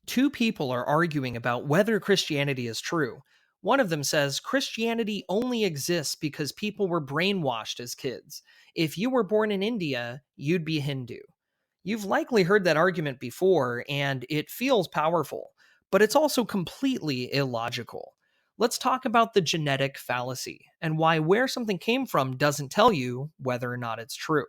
Two people are arguing about whether Christianity is true. One of them says Christianity only exists because people were brainwashed as kids. If you were born in India, you'd be Hindu. You've likely heard that argument before, and it feels powerful, but it's also completely illogical. Let's talk about the genetic fallacy and why where something came from doesn't tell you whether or not it's true.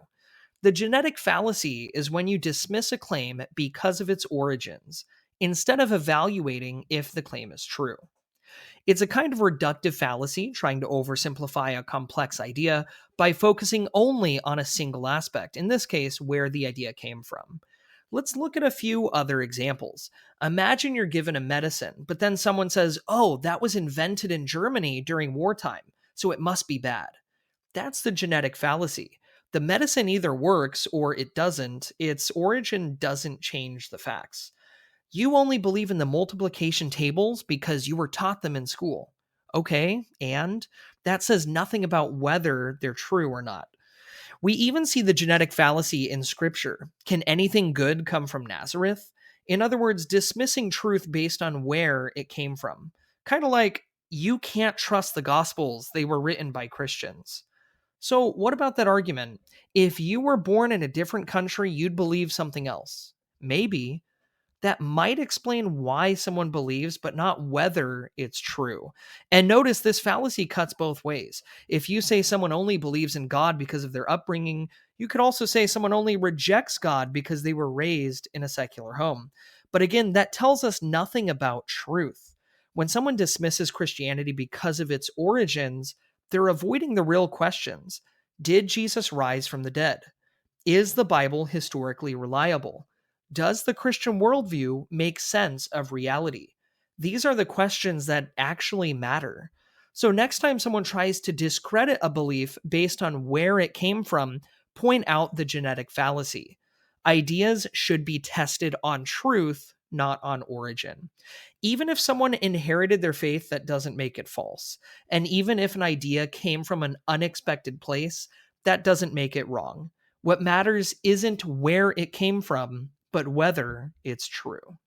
The genetic fallacy is when you dismiss a claim because of its origins, instead of evaluating if the claim is true. It's a kind of reductive fallacy, trying to oversimplify a complex idea by focusing only on a single aspect, in this case, where the idea came from. Let's look at a few other examples. Imagine you're given a medicine, but then someone says, oh, that was invented in Germany during wartime, so it must be bad. That's the genetic fallacy. The medicine either works or it doesn't. Its origin doesn't change the facts. You only believe in the multiplication tables because you were taught them in school. Okay, and that says nothing about whether they're true or not. We even see the genetic fallacy in scripture. Can anything good come from Nazareth? In other words, dismissing truth based on where it came from. Kind of like, you can't trust the gospels, they were written by Christians. So, what about that argument? If you were born in a different country, you'd believe something else. Maybe. That might explain why someone believes, but not whether it's true. And notice this fallacy cuts both ways. If you say someone only believes in God because of their upbringing, you could also say someone only rejects God because they were raised in a secular home. But again, that tells us nothing about truth. When someone dismisses Christianity because of its origins, they're avoiding the real questions. Did Jesus rise from the dead? Is the Bible historically reliable? Does the Christian worldview make sense of reality? These are the questions that actually matter. So, next time someone tries to discredit a belief based on where it came from, point out the genetic fallacy. Ideas should be tested on truth, not on origin. Even if someone inherited their faith, that doesn't make it false. And even if an idea came from an unexpected place, that doesn't make it wrong. What matters isn't where it came from, but whether it's true.